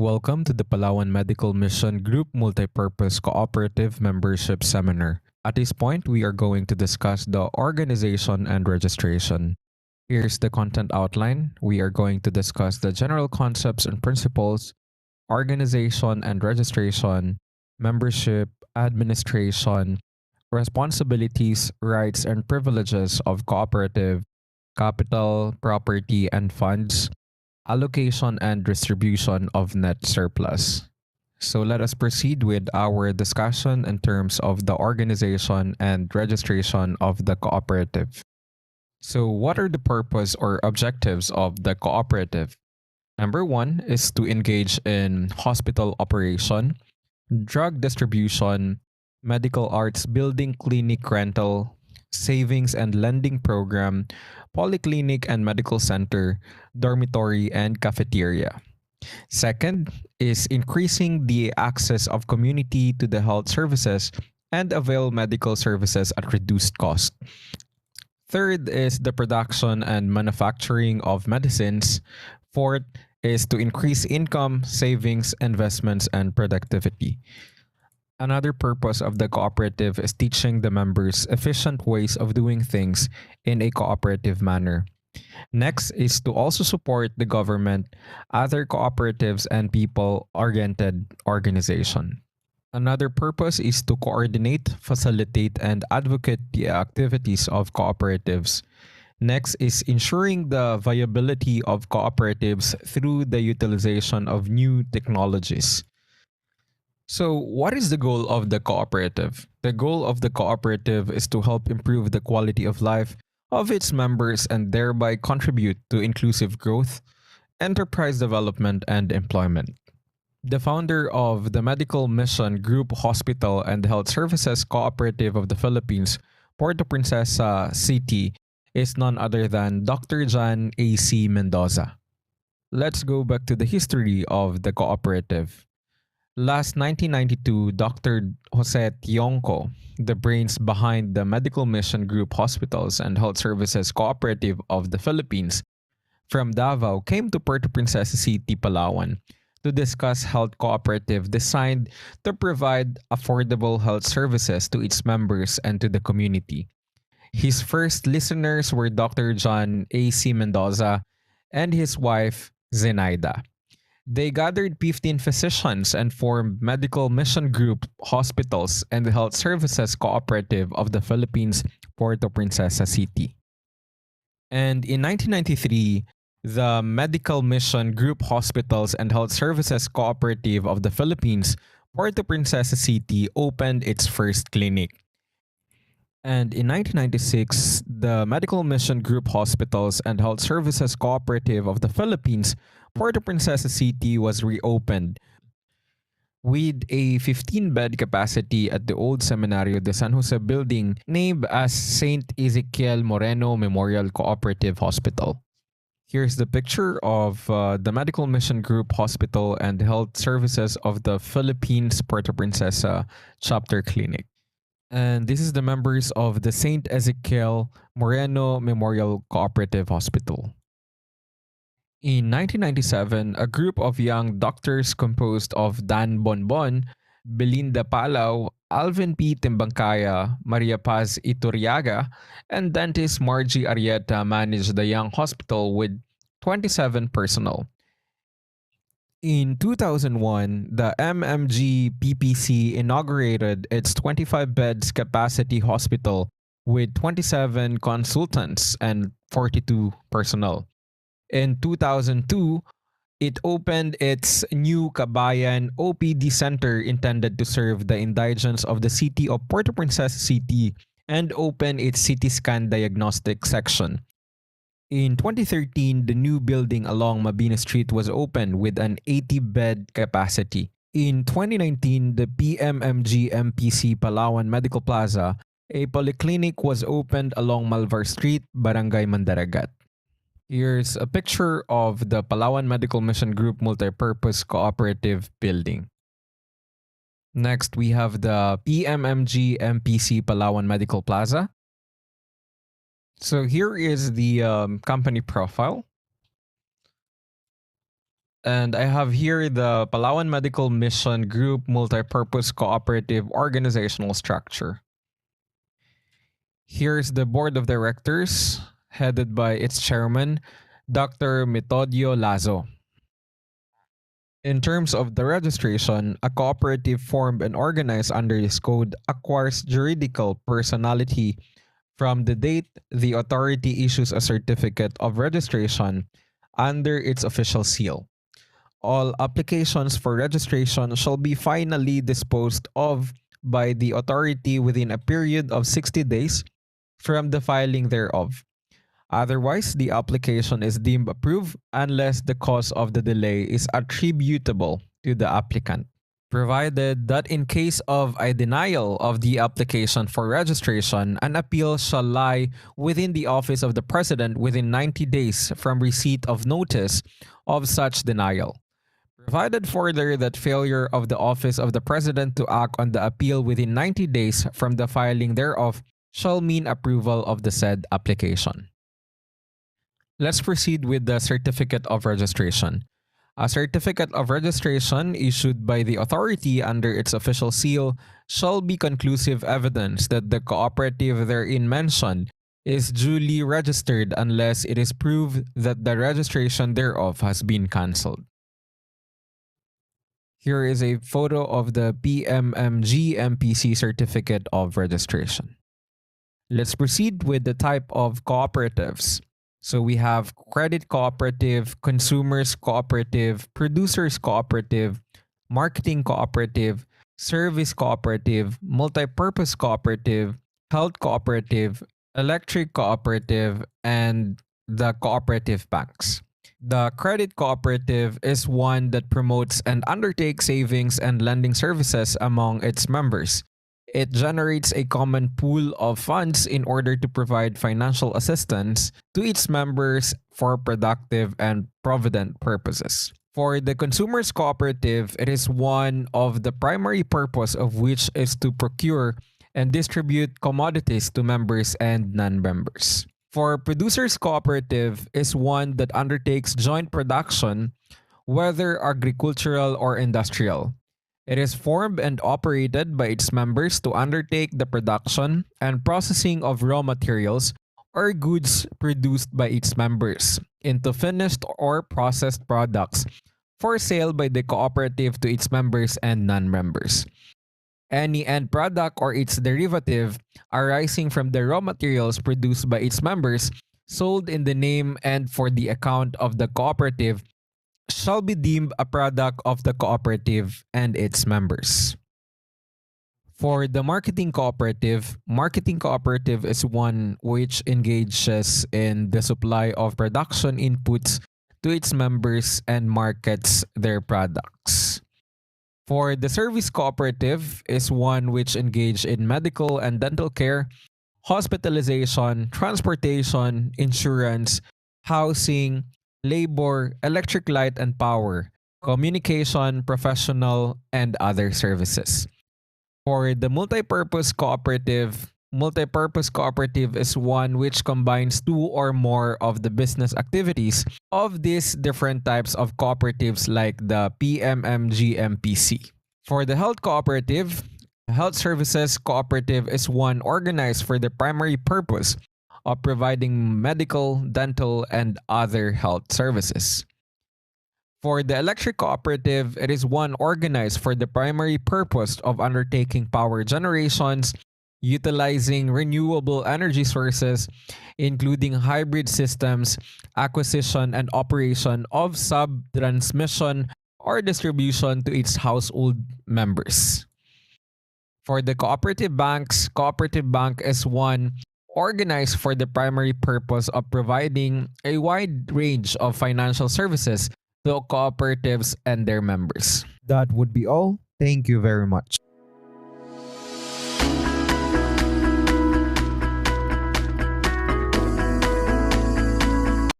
Welcome to the Palawan Medical Mission Group Multipurpose Cooperative Membership Seminar. At this point, we are going to discuss the organization and registration. Here's the content outline. We are going to discuss the general concepts and principles, organization and registration, membership, administration, responsibilities, rights, and privileges of cooperative, capital, property, and funds, allocation and distribution of net surplus. So let us proceed with our discussion in terms of the organization and registration of the cooperative. So what are the purpose or objectives of the cooperative? Number one is to engage in hospital operation, drug distribution, medical arts building clinic rental, savings and lending program, polyclinic and medical center, dormitory, and cafeteria. Second is increasing the access of community to the health services and avail medical services at reduced cost. Third is the production and manufacturing of medicines. Fourth is to increase income, savings, investments, and productivity. Another purpose of the cooperative is teaching the members efficient ways of doing things in a cooperative manner. Next is to also support the government, other cooperatives, and people-oriented organization. Another purpose is to coordinate, facilitate, and advocate the activities of cooperatives. Next is ensuring the viability of cooperatives through the utilization of new technologies. So, what is the goal of the cooperative? The goal of the cooperative is to help improve the quality of life of its members and thereby contribute to inclusive growth, enterprise development, and employment. The founder of the Medical Mission Group Hospital and Health Services Cooperative of the Philippines, Puerto Princesa City, is none other than Dr. John A.C. Mendoza. Let's go back to the history of the cooperative. Last 1992, Dr. Jose Tionco, the brains behind the Medical Mission Group Hospitals and Health Services Cooperative of the Philippines, from Davao came to Puerto Princesa City, Palawan, to discuss health cooperative designed to provide affordable health services to its members and to the community. His first listeners were Dr. John A.C. Mendoza and his wife, Zenaida. They gathered 15 physicians and formed Medical Mission Group Hospitals and Health Services Cooperative of the Philippines, Puerto Princesa City. And in 1993, the Medical Mission Group Hospitals and Health Services Cooperative of the Philippines, Puerto Princesa City, opened its first clinic. And in 1996, the Medical Mission Group Hospitals and Health Services Cooperative of the Philippines, Puerto Princesa City, was reopened with a 15-bed capacity at the old Seminario de San Jose building named as St. Ezekiel Moreno Memorial Cooperative Hospital. Here's the picture of the Medical Mission Group Hospital and Health Services of the Philippines Puerto Princesa Chapter Clinic. And this is the members of the St. Ezekiel Moreno Memorial Cooperative Hospital. In 1997, a group of young doctors composed of Dan Bonbon, Belinda Palau, Alvin P. Timbangkaya, Maria Paz Iturriaga, and dentist Margie Arieta managed the young hospital with 27 personnel. In 2001, the MMG PPC inaugurated its 25 beds capacity hospital with 27 consultants and 42 personnel. In 2002, it opened its new Kabayan OPD Center intended to serve the indigents of the city of Puerto Princesa City and opened its CT scan diagnostic section. In 2013, the new building along Mabini Street was opened with an 80-bed capacity. In 2019, the PMMG MPC Palawan Medical Plaza, a polyclinic, was opened along Malvar Street, Barangay Mandaragat. Here's a picture of the Palawan Medical Mission Group Multipurpose Cooperative Building. Next, we have the PMMG MPC Palawan Medical Plaza. So here is the company profile. And I have here the Palawan Medical Mission Group Multipurpose Cooperative Organizational Structure. Here's the board of directors, headed by its chairman, Dr. Metodio Lazo. In terms of the registration, a cooperative formed and organized under this code acquires juridical personality from the date the authority issues a certificate of registration under its official seal. All applications for registration shall be finally disposed of by the authority within a period of 60 days from the filing thereof. Otherwise, the application is deemed approved unless the cause of the delay is attributable to the applicant. Provided that in case of a denial of the application for registration, an appeal shall lie within the office of the President within 90 days from receipt of notice of such denial. Provided further that failure of the office of the President to act on the appeal within 90 days from the filing thereof shall mean approval of the said application. Let's proceed with the certificate of registration. A certificate of registration issued by the authority under its official seal shall be conclusive evidence that the cooperative therein mentioned is duly registered unless it is proved that the registration thereof has been cancelled. Here is a photo of the PMMG MPC certificate of registration. Let's proceed with the type of cooperatives. So we have credit cooperative, consumers cooperative, producers cooperative, marketing cooperative, service cooperative, multipurpose cooperative, health cooperative, electric cooperative, and the cooperative banks. The credit cooperative is one that promotes and undertakes savings and lending services among its members. It generates a common pool of funds in order to provide financial assistance to its members for productive and provident purposes. For the consumers cooperative, it is one of the primary purpose of which is to procure and distribute commodities to members and non-members. For producers cooperative is one that undertakes joint production, whether agricultural or industrial. It is formed and operated by its members to undertake the production and processing of raw materials or goods produced by its members into finished or processed products for sale by the cooperative to its members and non-members. Any end product or its derivative arising from the raw materials produced by its members sold in the name and for the account of the cooperative shall be deemed a product of the cooperative and its members. For the marketing cooperative is one which engages in the supply of production inputs to its members and markets their products. For the service cooperative is one which engages in medical and dental care, hospitalization, transportation, insurance, housing, labor, electric light and power, communication, professional, and other services. For the multipurpose cooperative is one which combines two or more of the business activities of these different types of cooperatives like the PMMG-MPC. For the health cooperative, health services cooperative is one organized for the primary purpose of providing medical, dental, and other health services. For the electric cooperative, it is one organized for the primary purpose of undertaking power generations, utilizing renewable energy sources, including hybrid systems, acquisition and operation of sub-transmission or distribution to its household members. For the cooperative banks, cooperative bank is one organized for the primary purpose of providing a wide range of financial services to cooperatives and their members. That would be all. Thank you very much.